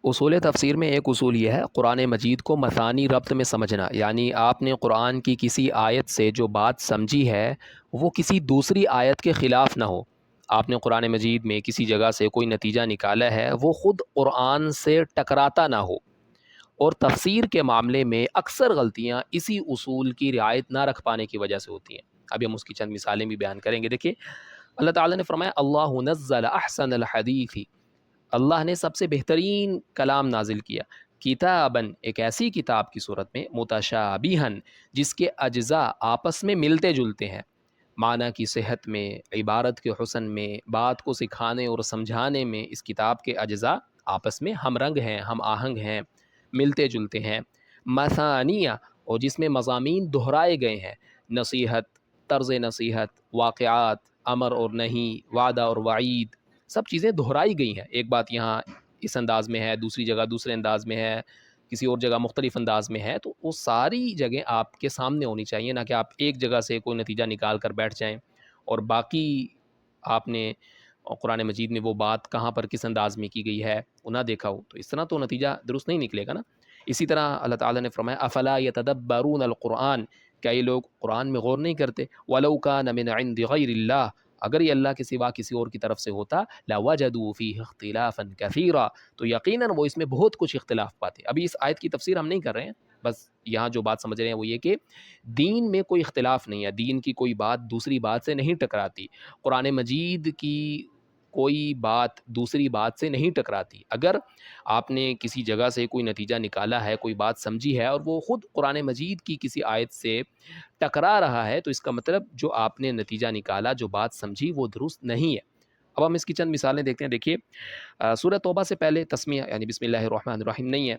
اصول تفسیر میں ایک اصول یہ ہے قرآن مجید کو مثانی ربط میں سمجھنا، یعنی آپ نے قرآن کی کسی آیت سے جو بات سمجھی ہے وہ کسی دوسری آیت کے خلاف نہ ہو۔ آپ نے قرآن مجید میں کسی جگہ سے کوئی نتیجہ نکالا ہے وہ خود قرآن سے ٹکراتا نہ ہو، اور تفسیر کے معاملے میں اکثر غلطیاں اسی اصول کی رعایت نہ رکھ پانے کی وجہ سے ہوتی ہیں۔ ابھی ہم اس کی چند مثالیں بھی بیان کریں گے۔ دیکھیے اللہ تعالیٰ نے فرمایا اللہ نزل احسن الحدیث، اللہ نے سب سے بہترین کلام نازل کیا، کتاباً ایک ایسی کتاب کی صورت میں، متشابہن جس کے اجزاء آپس میں ملتے جلتے ہیں، معنی کی صحت میں، عبارت کے حسن میں، بات کو سکھانے اور سمجھانے میں اس کتاب کے اجزاء آپس میں ہم رنگ ہیں، ہم آہنگ ہیں، ملتے جلتے ہیں۔ مثانیہ، اور جس میں مضامین دہرائے گئے ہیں، نصیحت، طرز نصیحت، واقعات، امر اور نہیں، وعدہ اور وعید، سب چیزیں دہرائی گئی ہیں۔ ایک بات یہاں اس انداز میں ہے، دوسری جگہ دوسرے انداز میں ہے، کسی اور جگہ مختلف انداز میں ہے، تو وہ ساری جگہیں آپ کے سامنے ہونی چاہیے، نہ کہ آپ ایک جگہ سے کوئی نتیجہ نکال کر بیٹھ جائیں اور باقی آپ نے قرآن مجید میں وہ بات کہاں پر کس انداز میں کی گئی ہے وہ نہ دیکھا ہو، تو اس طرح تو نتیجہ درست نہیں نکلے گا نا۔ اسی طرح اللہ تعالیٰ نے فرمایا افلا یتدبرون القرآن، کیا یہ لوگ قرآن میں غور نہیں کرتے؟ ولو کان من عند غیر اللہ، اگر یہ اللہ کے سوا کسی اور کی طرف سے ہوتا، لوجدوا فیہ اختلافا کثیرا، تو یقیناً وہ اس میں بہت کچھ اختلاف پاتے۔ ابھی اس آیت کی تفسیر ہم نہیں کر رہے ہیں، بس یہاں جو بات سمجھ رہے ہیں وہ یہ کہ دین میں کوئی اختلاف نہیں ہے، دین کی کوئی بات دوسری بات سے نہیں ٹکراتی، قرآن مجید کی کوئی بات دوسری بات سے نہیں ٹکراتی۔ اگر آپ نے کسی جگہ سے کوئی نتیجہ نکالا ہے، کوئی بات سمجھی ہے اور وہ خود قرآن مجید کی کسی آیت سے ٹکرا رہا ہے، تو اس کا مطلب جو آپ نے نتیجہ نکالا، جو بات سمجھی، وہ درست نہیں ہے۔ اب ہم اس کی چند مثالیں دیکھتے ہیں۔ دیکھیے سورہ توبہ سے پہلے تسمیہ یعنی بسم اللہ الرحمن الرحیم نہیں ہے۔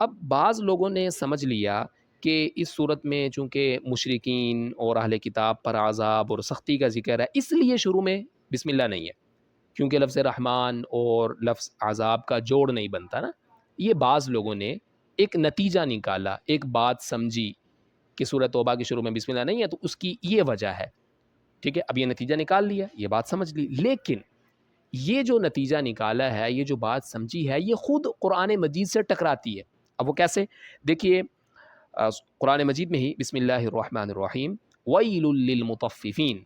اب بعض لوگوں نے سمجھ لیا کہ اس صورت میں چونکہ مشرکین اور اہل کتاب پر عذاب اور سختی کا ذکر ہے، اس لیے شروع میں بسم اللہ نہیں ہے، کیونکہ لفظ رحمان اور لفظ عذاب کا جوڑ نہیں بنتا نا۔ یہ بعض لوگوں نے ایک نتیجہ نکالا، ایک بات سمجھی کہ سورہ توبہ کے شروع میں بسم اللہ نہیں ہے، تو اس کی یہ وجہ ہے، ٹھیک ہے، اب یہ نتیجہ نکال لیا، یہ بات سمجھ لی، لیکن یہ جو نتیجہ نکالا ہے، یہ جو بات سمجھی ہے، یہ خود قرآن مجید سے ٹکراتی ہے۔ اب وہ کیسے؟ دیکھیے قرآن مجید میں ہی بسم اللہ الرحمن الرحیم، ویل للمطففین،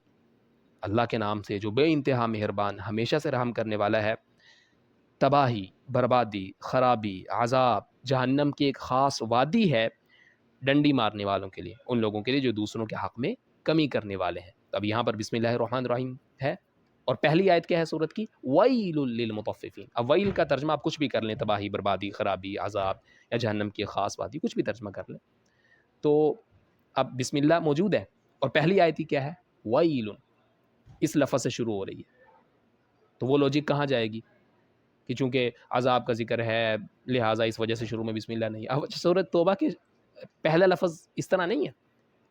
اللہ کے نام سے جو بے انتہا مہربان، ہمیشہ سے رحم کرنے والا ہے۔ تباہی، بربادی، خرابی، عذاب، جہنم کی ایک خاص وادی ہے ڈنڈی مارنے والوں کے لیے، ان لوگوں کے لیے جو دوسروں کے حق میں کمی کرنے والے ہیں۔ اب یہاں پر بسم اللہ الرحمن الرحیم ہے، اور پہلی آیت کیا ہے سورت کی؟ ویل للمطففین۔ اب ویل کا ترجمہ آپ کچھ بھی کر لیں، تباہی، بربادی، خرابی، عذاب یا جہنم کی خاص وادی، کچھ بھی ترجمہ کر لیں، تو اب بسم اللہ موجود ہے اور پہلی آیت ہی کیا ہے؟ ویل، اس لفظ سے شروع ہو رہی ہے، تو وہ لوجک کہاں جائے گی کہ چونکہ عذاب کا ذکر ہے لہٰذا اس وجہ سے شروع میں بسم اللہ نہیں۔ اب سورۃ توبہ کے پہلا لفظ اس طرح نہیں ہے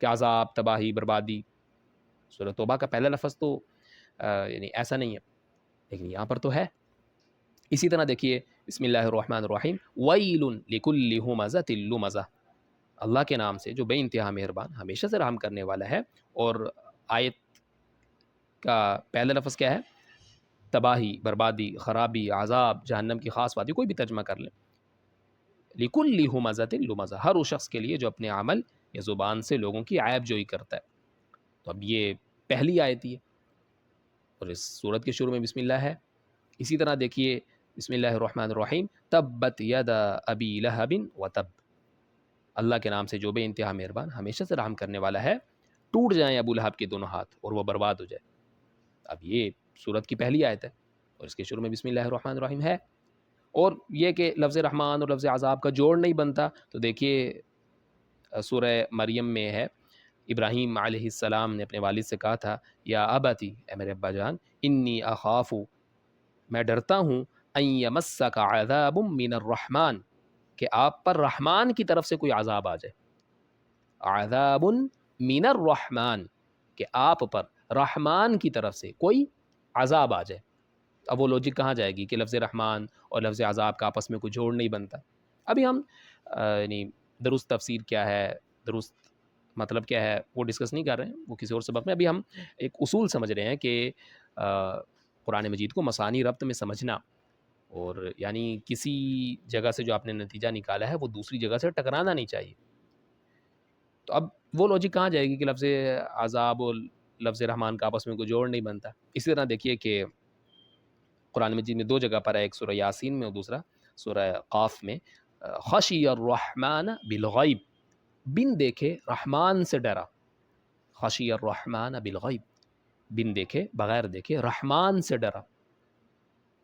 کہ عذاب، تباہی، بربادی، سورۃ توبہ کا پہلا لفظ تو یعنی ایسا نہیں ہے، لیکن یہاں پر تو ہے۔ اسی طرح دیکھیے بسم اللہ الرحمن الرحیم، ویل لکل ہمزۃ لمزہ، اللہ کے نام سے جو بے انتہا مہربان، ہمیشہ سے رحم کرنے والا ہے، اور آیت کا پہلا لفظ کیا ہے؟ تباہی، بربادی، خرابی، عذاب، جہنم کی خاص وادی، کوئی بھی ترجمہ کر لیں۔ لکل ہمزۃ لمزہ، ہر اس شخص کے لیے جو اپنے عمل یا زبان سے لوگوں کی عیب جوئی کرتا ہے۔ تو اب یہ پہلی آیت ہی ہے اور اس سورت کے شروع میں بسم اللہ ہے۔ اسی طرح دیکھیے بسم اللہ الرحمن الرحیم، تبت یدا ابی لہب وتب، اللہ کے نام سے جو بے انتہا مہربان، ہمیشہ سے رحم کرنے والا ہے، ٹوٹ جائیں ابو لہب کے دونوں ہاتھ اور وہ برباد ہو جائے۔ اب یہ سورت کی پہلی آیت ہے اور اس کے شروع میں بسم اللہ الرحمن الرحیم ہے، اور یہ کہ لفظ رحمان اور لفظ عذاب کا جوڑ نہیں بنتا، تو دیکھیے سورہ مریم میں ہے، ابراہیم علیہ السلام نے اپنے والد سے کہا تھا، یا ابتی، اے میرے ابا جان، انی اخاف، میں ڈرتا ہوں، ان یمسک عذاب من الرحمن، کہ آپ پر رحمان کی طرف سے کوئی عذاب آ جائے، عذاب من الرحمن، کہ آپ پر رحمان کی طرف سے کوئی عذاب آ جائے۔ اب وہ لوجک کہاں جائے گی کہ لفظ رحمان اور لفظ عذاب کا آپس میں کوئی جوڑ نہیں بنتا۔ ابھی ہم یعنی درست تفسیر کیا ہے، درست مطلب کیا ہے، وہ ڈسکس نہیں کر رہے ہیں، وہ کسی اور سبق میں۔ ابھی ہم ایک اصول سمجھ رہے ہیں کہ قرآن مجید کو مثانی ربط میں سمجھنا، اور یعنی کسی جگہ سے جو آپ نے نتیجہ نکالا ہے وہ دوسری جگہ سے ٹکرانا نہیں چاہیے. تو اب وہ لاجک کہاں جائے گی کہ لفظ عذاب اور لفظ رحمان کا آپس میں کوئی جوڑ نہیں بنتا. اسی طرح دیکھیے کہ قرآن مجید میں دو جگہ پر ہے، ایک سورہ یاسین میں اور دوسرا سورہ قاف میں. خشی الرحمن بالغیب، بن دیکھے رحمان سے ڈرا. خشی الرحمن بالغیب، بن دیکھے بغیر دیکھے رحمان سے ڈرا.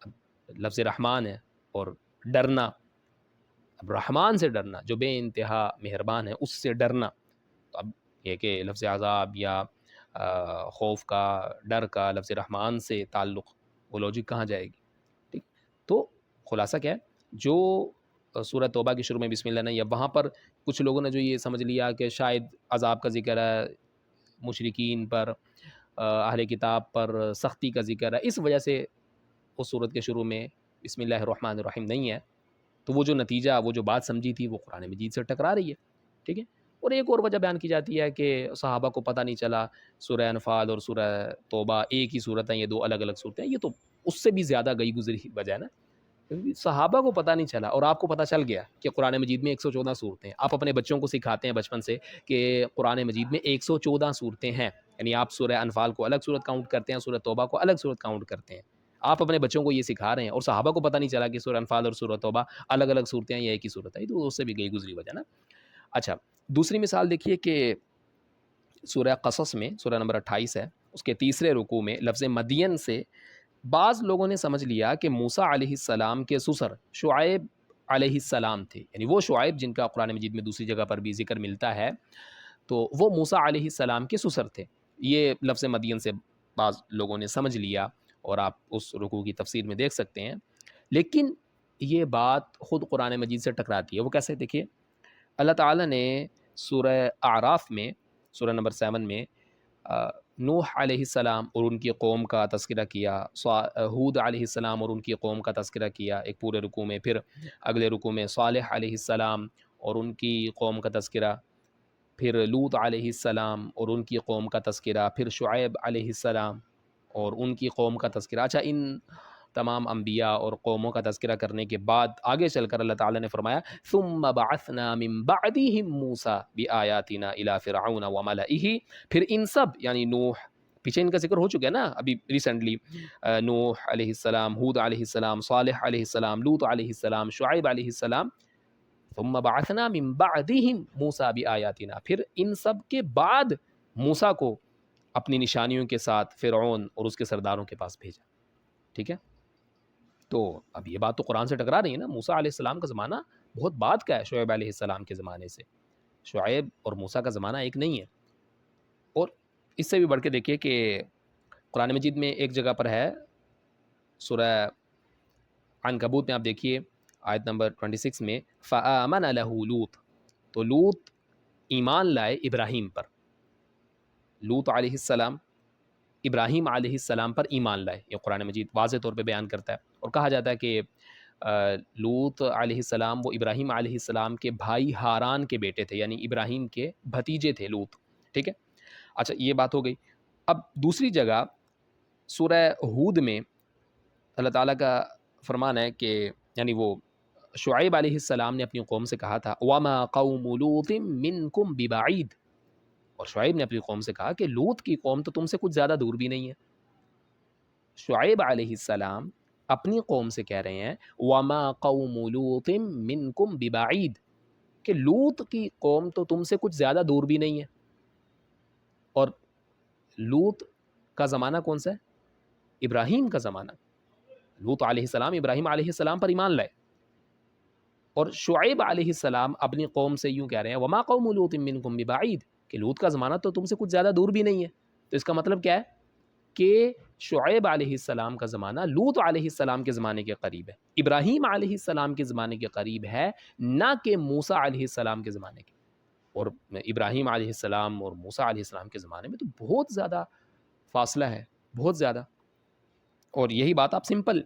اب لفظ رحمان ہے اور ڈرنا، اب رحمان سے ڈرنا جو بے انتہا مہربان ہے اس سے ڈرنا. تو اب یہ کہ لفظ عذاب یا خوف کا، ڈر کا لفظ رحمان سے تعلق، وہ لاجک کہاں جائے گی؟ ٹھیک. تو خلاصہ کیا ہے، جو سورہ توبہ کی شروع میں بسم اللہ نہیں ہے، وہاں پر کچھ لوگوں نے جو یہ سمجھ لیا کہ شاید عذاب کا ذکر ہے، مشرکین پر، اہل کتاب پر سختی کا ذکر ہے، اس وجہ سے اس صورت کے شروع میں بسم اللہ الرحمن الرحیم نہیں ہے. تو وہ جو نتیجہ، وہ جو بات سمجھی تھی وہ قرآن مجید سے ٹکرا رہی ہے. ٹھیک ہے. اور ایک اور وجہ بیان کی جاتی ہے کہ صحابہ کو پتہ نہیں چلا سورہ انفال اور سورہ توبہ ایک ہی صورت ہیں، یہ دو الگ الگ صورتیں ہیں. یہ تو اس سے بھی زیادہ گئی گزری وجہ ہے نا. صحابہ کو پتہ نہیں چلا اور آپ کو پتہ چل گیا کہ قرآن مجید میں 114 صورتیں ہیں. آپ اپنے بچوں کو سکھاتے ہیں بچپن سے کہ قرآن مجید میں 114 صورتیں ہیں، یعنی آپ سورہ انفال کو الگ صورت کاؤنٹ کرتے ہیں، سورہ توبہ کو الگ صورت کاؤنٹ کرتے ہیں. آپ اپنے بچوں کو یہ سکھا رہے ہیں اور صحابہ کو پتہ نہیں چلا کہ سورہ انفال اور سورہ توبہ الگ الگ صورتیں ہیں یا ایک ہی صورت ہے. تو اس سے بھی گئی گزری وجہ نا. اچھا، دوسری مثال دیکھیے کہ سورہ قصص میں سورہ نمبر 28 ہے، اس کے تیسرے رکوع میں لفظ مدین سے بعض لوگوں نے سمجھ لیا کہ موسیٰ علیہ السلام کے سسر شعیب علیہ السلام تھے، یعنی وہ شعیب جن کا قرآن مجید میں دوسری جگہ پر بھی ذکر ملتا ہے، تو وہ موسیٰ علیہ السلام کے سسر تھے. یہ لفظ مدین سے بعض لوگوں نے سمجھ لیا اور آپ اس رکوع کی تفسیر میں دیکھ سکتے ہیں. لیکن یہ بات خود قرآن مجید سے ٹکراتی ہے. وہ کیسے؟ دیکھیے، اللہ تعالیٰ نے سورہ اعراف میں سورہ نمبر 7 میں نوح علیہ السلام اور ان کی قوم کا تذکرہ کیا، ہود علیہ السلام اور ان کی قوم کا تذکرہ کیا ایک پورے رکوع میں. پھر اگلے رکوع میں صالح علیہ السلام اور ان کی قوم کا تذکرہ، پھر لوط علیہ السلام اور ان کی قوم کا تذکرہ، پھر شعیب علیہ السلام اور ان کی قوم کا تذکرہ. اچھا، ان تمام انبیاء اور قوموں کا تذکرہ کرنے کے بعد آگے چل کر اللہ تعالیٰ نے فرمایا ثم بعثنا من بعدهم موسیٰ بآیاتنا الى فرعون وملئه. پھر ان سب یعنی نوح، پیچھے ان کا ذکر ہو چکا ہے نا ابھی ریسنٹلی، نوح علیہ السلام، ہود علیہ السلام، صالح علیہ السلام، لوط علیہ السلام، شعیب علیہ السلام. ثم بعثنا من بعدهم موسیٰ بآیاتنا، پھر ان سب کے بعد موسیٰ کو اپنی نشانیوں کے ساتھ فرعون اور اس کے سرداروں کے پاس بھیجا. ٹھیک ہے. تو اب یہ بات تو قرآن سے ٹکرا رہی ہے نا. موسیٰ علیہ السلام کا زمانہ بہت بعد کا ہے شعیب علیہ السلام کے زمانے سے. شعیب اور موسیٰ کا زمانہ ایک نہیں ہے. اور اس سے بھی بڑھ کے دیکھیے کہ قرآن مجید میں ایک جگہ پر ہے سورہ عنکبوت میں، آپ دیکھیے آیت نمبر 26 میں فآمن لہ لوط، تو لوط ایمان لائے ابراہیم پر. لوط علیہ السلام ابراہیم علیہ السلام پر ایمان لائے، یہ قرآن مجید واضح طور پہ بیان کرتا ہے. اور کہا جاتا ہے کہ لوط علیہ السلام وہ ابراہیم علیہ السلام کے بھائی ہاران کے بیٹے تھے، یعنی ابراہیم کے بھتیجے تھے لوط. ٹھیک ہے. اچھا، یہ بات ہو گئی. اب دوسری جگہ سورہ ہود میں اللہ تعالیٰ کا فرمان ہے کہ یعنی وہ شعیب علیہ السلام نے اپنی قوم سے کہا تھا وَمَا قَوْمُ لُوطٍ مِّنْكُمْ بِبَعِيدٍ، اور شعیب نے اپنی قوم سے کہا کہ لوط کی قوم تو تم سے کچھ زیادہ دور بھی نہیں ہے. شعیب علیہ السلام اپنی قوم سے کہہ رہے ہیں وَمَا قَوْمُ لُوطٍ مِّنْكُمْ بِبَعِيدٍ، کہ لوط کی قوم تو تم سے کچھ زیادہ دور بھی نہیں ہے. اور لوط کا زمانہ کون سا ہے؟ ابراہیم کا زمانہ. لوط علیہ السلام ابراہیم علیہ السلام پر ایمان لائے، اور شعیب علیہ السلام اپنی قوم سے یوں کہہ رہے ہیں وَمَا قَوْمُ لُوطٍ مِّنْكُمْ بِبَعِيدٍ، کہ لوط کا زمانہ تو تم سے کچھ زیادہ دور بھی نہیں ہے. تو اس کا مطلب کیا ہے کہ شعیب علیہ السلام کا زمانہ لوط علیہ السلام کے زمانے کے قریب ہے، ابراہیم علیہ السلام کے زمانے کے قریب ہے، نہ کہ موسیٰ علیہ السلام کے زمانے کے. اور ابراہیم علیہ السلام اور موسیٰ علیہ السلام کے زمانے میں تو بہت زیادہ فاصلہ ہے، بہت زیادہ. اور یہی بات آپ سمپل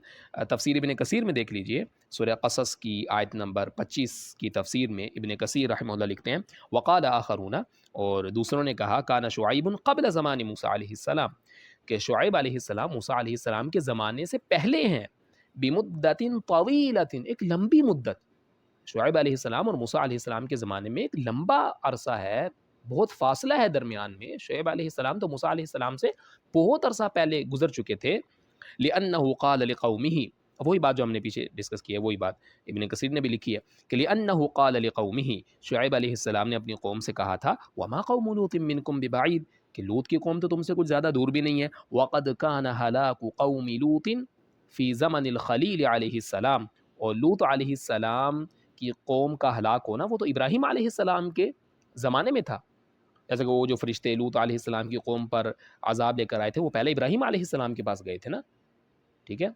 تفسیر ابن کثیر میں دیکھ لیجئے. سورہ قصص کی آیت نمبر 25 کی تفسیر میں ابن کثیر رحمہ اللہ لکھتے ہیں وقال آخرون، اور دوسروں نے کہا کان شعیب قبل زمان موسیٰ علیہ السلام، کہ شعیب علیہ السلام موسیٰ علیہ السلام کے زمانے سے پہلے ہیں. بمدت طویلۃ، ایک لمبی مدت. شعیب علیہ السلام اور موسیٰ علیہ السلام کے زمانے میں ایک لمبا عرصہ ہے، بہت فاصلہ ہے درمیان میں. شعیب علیہ السلام تو موسیٰ علیہ السلام سے بہت عرصہ پہلے گزر چکے تھے. لِأَنَّهُ قَالَ لِقَوْمِهِ، اب وہی بات جو ہم نے پیچھے ڈسکس کی ہے، وہی بات ابن کثیر نے بھی لکھی ہے کہ لِأَنَّهُ قَالَ لِقَوْمِهِ، شعیب علیہ السلام نے اپنی قوم سے کہا تھا وَمَا قَوْمُ لُوطٍ مِّنكُمْ بِبَعِيدٍ، کہ لوط کی قوم تو تم سے کچھ زیادہ دور بھی نہیں ہے. وَقَدْ كَانَ هَلَاكُ قَوْمِ لُوطٍ فِي زَمَنِ الْخَلِيلِ علیہ السلام، اور لوط علیہ السلام کی قوم کا ہلاک ہونا وہ تو ابراہیم علیہ السلام کے زمانے میں تھا. جیسے کہ وہ جو فرشتے لوط علیہ السلام کی قوم پر عذاب لے کر آئے تھے، وہ پہلے ابراہیم علیہ السلام کے پاس گئے تھے نا. ٹھیک ہے،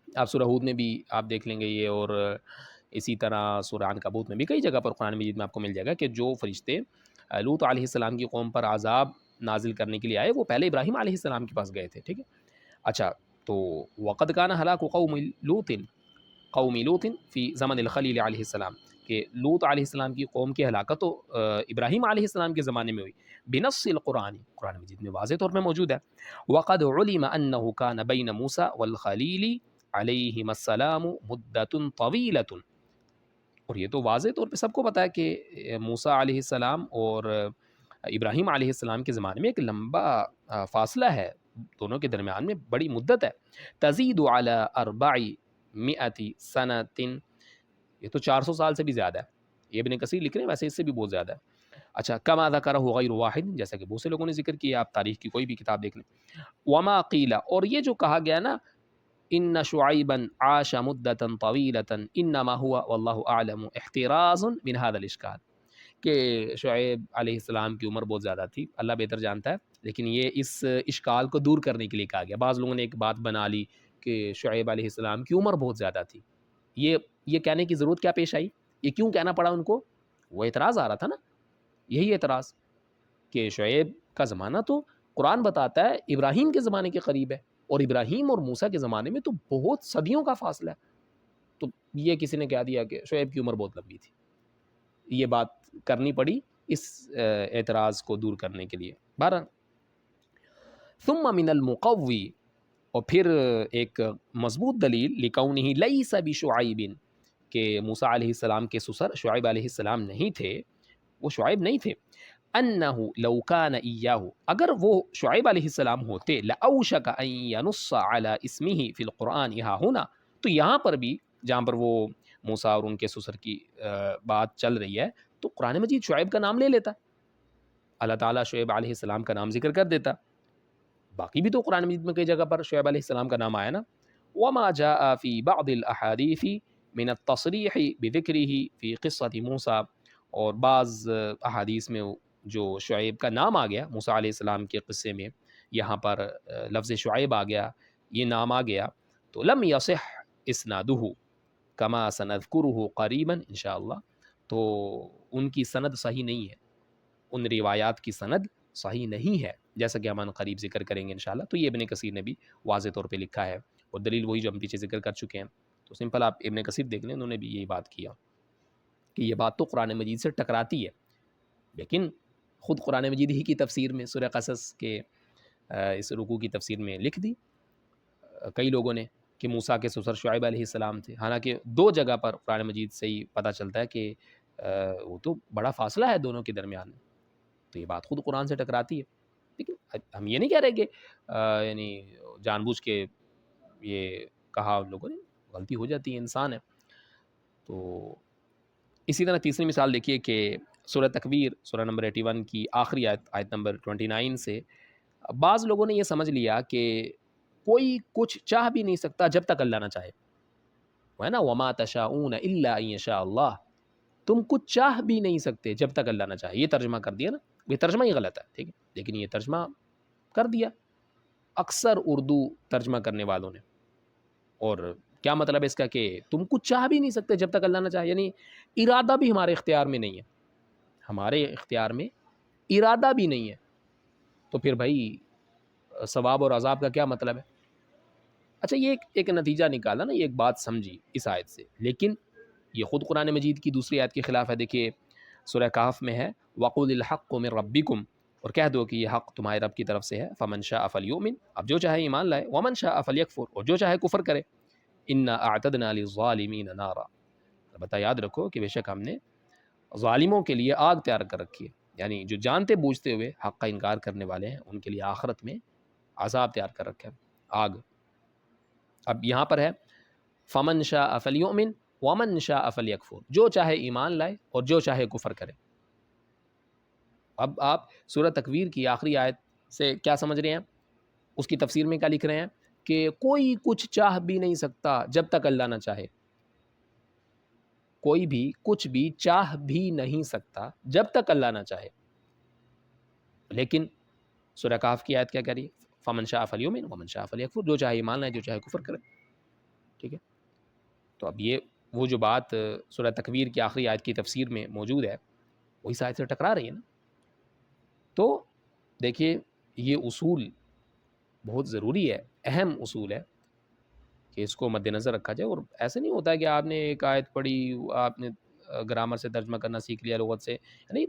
آپ سورہ ہود میں بھی آپ دیکھ لیں گے یہ، اور اسی طرح سورہ عنکبوت میں بھی کئی جگہ پر قرآن مجید میں آپ کو مل جائے گا کہ جو فرشتے لوط علیہ السلام کی قوم پر عذاب نازل کرنے کے لیے آئے وہ پہلے ابراہیم علیہ السلام کے پاس گئے تھے. ٹھیک ہے، اچھا تو وقد کان ہلاک قوم لوط فی زمن الخلیل علیہ السلام، کہ لوط علیہ السلام کی قوم کی ہلاکت تو ابراہیم علیہ السلام کے زمانے میں ہوئی. بنص القرآن، قرآن مجید میں واضح طور پہ موجود ہے. وقد علم انه كان بین موسیٰ والخلیل علیہم السلام مدت طویلۃ، اور یہ تو واضح طور پہ سب کو پتا ہے کہ موسیٰ علیہ السلام اور ابراہیم علیہ السلام کے زمانے میں ایک لمبا فاصلہ ہے، دونوں کے درمیان میں بڑی مدت ہے. تزید علی 400 سنۃ، یہ تو 400 سال سے بھی زیادہ ہے. یہ ابن کثیر لکھ رہے ہیں، ویسے اس سے بھی بہت زیادہ ہے. اچھا، کما ذکرہ غیر واحد، جیسا کہ بہت سے لوگوں نے ذکر کیا، آپ تاریخ کی کوئی بھی کتاب دیکھ لیں. وما قیل، اور یہ جو کہا گیا نا ان شعیبا عاش مدتا طویلتا انما هو واللہ اعلم احتراز من هذا الاشکال، کہ شعیب علیہ السلام کی عمر بہت زیادہ تھی، اللہ بہتر جانتا ہے، لیکن یہ اس اشکال کو دور کرنے کے لیے کہا گیا. بعض لوگوں نے ایک بات بنا لی کہ شعیب علیہ السلام کی عمر بہت زیادہ تھی. یہ کہنے کی ضرورت کیا پیش آئی؟ یہ کیوں کہنا پڑا ان کو؟ وہ اعتراض آ رہا تھا نا، یہی اعتراض کہ شعیب کا زمانہ تو قرآن بتاتا ہے ابراہیم کے زمانے کے قریب ہے، اور ابراہیم اور موسیٰ کے زمانے میں تو بہت صدیوں کا فاصلہ ہے. تو یہ کسی نے کہہ دیا کہ شعیب کی عمر بہت لمبی تھی. یہ بات کرنی پڑی اس اعتراض کو دور کرنے کے لیے. بہرحال ثم من المقوی، اور پھر ایک مضبوط دلیل لکونہ لیس بشعیب، کہ موسیٰ علیہ السلام کے سسر شعیب علیہ السلام نہیں تھے، وہ شعیب نہیں تھے. انہ لو کان ایاہ، اگر وہ شعیب علیہ السلام ہوتے، لاوشک ان ینص علی اسمہ فی القرآن یہاں ہونا، تو یہاں پر بھی جہاں پر وہ موسیٰ اور ان کے سسر کی بات چل رہی ہے تو قرآن مجید شعیب کا نام لے لیتا، اللہ تعالیٰ شعیب علیہ السلام کا نام ذکر کر دیتا. باقی بھی تو قرآن مجید میں کئی جگہ پر شعیب علیہ السلام کا نام آیا نا. وما جاء فی بعض الاحادیث من التصریح بذکرہ فی قصۃ موسیٰ، اور بعض احادیث میں جو شعیب کا نام آ گیا موسیٰ علیہ السلام کے قصے میں، یہاں پر لفظ شعیب آ گیا، یہ نام آ گیا، تو لم یصح اسنادہ کما سنذکرہ قریبا انشاءاللہ، تو ان کی سند صحیح نہیں ہے، ان روایات کی سند صحیح نہیں ہے، جیسا کہ ہم قریب ذکر کریں گے انشاءاللہ. تو یہ ابن کثیر نے بھی واضح طور پہ لکھا ہے، اور دلیل وہی جو ہم پیچھے ذکر کر چکے ہیں. تو سمپل آپ ابن کثیر دیکھ لیں، انہوں نے بھی یہی بات کیا کہ یہ بات تو قرآن مجید سے ٹکراتی ہے. لیکن خود قرآن مجید ہی کی تفسیر میں سورہ قصص کے اس رکوع کی تفسیر میں لکھ دی کئی لوگوں نے کہ موسیٰ کے سسر شعیب علیہ السلام تھے، حالانکہ 2 جگہ پر قرآن مجید سے ہی پتہ چلتا ہے کہ وہ تو بڑا فاصلہ ہے دونوں کے درمیان میں. تو یہ بات خود قرآن سے ٹکراتی ہے. لیکن ہم یہ نہیں کہہ رہے کہ یعنی جان بوجھ کے یہ کہا ان لوگوں نے، غلطی ہو جاتی ہے، انسان ہے. تو اسی طرح تیسری مثال دیکھیے کہ سورہ تکویر سورہ نمبر 81 کی آخری آیت نمبر 29 سے بعض لوگوں نے یہ سمجھ لیا کہ کوئی کچھ چاہ بھی نہیں سکتا جب تک اللہ نہ چاہے، وہ ہے نا وما تشاؤون الا ان یشاء اللہ، تم کچھ چاہ بھی نہیں سکتے جب تک اللہ نہ چاہے. یہ ترجمہ کر دیا نا، یہ ترجمہ ہی غلط ہے، ٹھیک ہے، لیکن یہ ترجمہ کر دیا اکثر اردو ترجمہ کرنے والوں نے. اور کیا مطلب ہے اس کا؟ کہ تم کچھ چاہ بھی نہیں سکتے جب تک اللہ نہ چاہے، یعنی ارادہ بھی ہمارے اختیار میں نہیں ہے، ہمارے اختیار میں ارادہ بھی نہیں ہے. تو پھر بھائی ثواب اور عذاب کا کیا مطلب ہے؟ اچھا، یہ ایک نتیجہ نکالا نا، یہ ایک بات سمجھی اس آیت سے، لیکن یہ خود قرآن مجید کی دوسری آیت کے خلاف ہے. دیکھیے سورہ کہف میں ہے وَقُلِ الْحَقُّ مِن رَبِّكُمْ، اور کہہ دو کہ یہ حق تمہارے رب کی طرف سے ہے. فَمَن شَاءَ فَلْيُؤْمِن، اب جو چاہے ایمان لائے، وَمَن شَاءَ فَلْيَكْفُرْ، اور جو چاہے کفر کرے. انا اعتدنا للظالمین نارا، البتہ یاد رکھو کہ بے شک ہم نے ظالموں کے لیے آگ تیار کر رکھی ہے، یعنی جو جانتے بوجھتے ہوئے حق کا انکار کرنے والے ہیں ان کے لیے آخرت میں عذاب تیار کر رکھا ہے، آگ۔ اب یہاں پر ہے فمن شاء فلیؤمن ومن شاء فلیکفر، جو چاہے ایمان لائے اور جو چاہے کفر کرے۔ اب آپ سورہ تکویر کی آخری آیت سے کیا سمجھ رہے ہیں؟ اس کی تفسیر میں کیا لکھ رہے ہیں کہ کوئی کچھ چاہ بھی نہیں سکتا جب تک اللہ نہ چاہے، کوئی بھی کچھ بھی چاہ بھی نہیں سکتا جب تک اللہ نہ چاہے۔ لیکن سورہ کہف کی آیت کیا کہہ رہی ہے؟ فمن شاء فلیؤمن ومن شاء فلیکفر، جو چاہے ایمان لائے جو چاہے کفر کرے، ٹھیک ہے؟ تو اب یہ وہ جو بات سورہ تکویر کی آخری آیت کی تفسیر میں موجود ہے وہی آیت سے ٹکرا رہی ہے نا۔ تو دیکھیے یہ اصول بہت ضروری ہے، اہم اصول ہے کہ اس کو مد نظر رکھا جائے۔ اور ایسے نہیں ہوتا ہے کہ آپ نے ایک آیت پڑھی، آپ نے گرامر سے ترجمہ کرنا سیکھ لیا، لغت سے، یعنی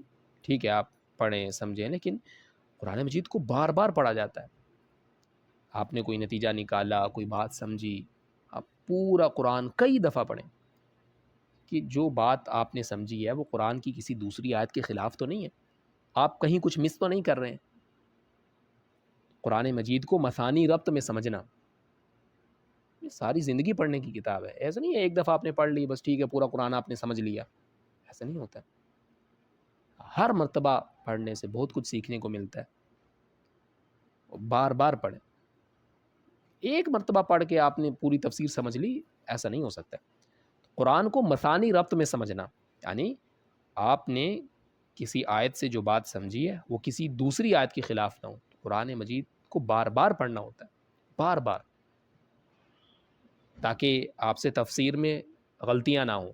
ٹھیک ہے آپ پڑھیں سمجھیں، لیکن قرآن مجید کو بار بار پڑھا جاتا ہے۔ آپ نے کوئی نتیجہ نکالا، کوئی بات سمجھی، آپ پورا قرآن کئی دفعہ پڑھیں کہ جو بات آپ نے سمجھی ہے وہ قرآن کی کسی دوسری آیت کے خلاف تو نہیں ہے، آپ کہیں کچھ مس تو نہیں کر رہے ہیں۔ قرآن مجید کو مثانی ربط میں سمجھنا، یہ ساری زندگی پڑھنے کی کتاب ہے، ایسا نہیں ہے ایک دفعہ آپ نے پڑھ لی بس ٹھیک ہے پورا قرآن آپ نے سمجھ لیا، ایسا نہیں ہوتا ہے۔ ہر مرتبہ پڑھنے سے بہت کچھ سیکھنے کو ملتا ہے، بار بار پڑھیں۔ ایک مرتبہ پڑھ کے آپ نے پوری تفسیر سمجھ لی، ایسا نہیں ہو سکتا۔ قرآن کو مثانی ربط میں سمجھنا یعنی آپ نے کسی آیت سے جو بات سمجھی ہے وہ کسی دوسری آیت کے خلاف نہ ہو، قرآن مجید کو بار بار پڑھنا ہوتا ہے، بار بار، تاکہ آپ سے تفسیر میں غلطیاں نہ ہوں۔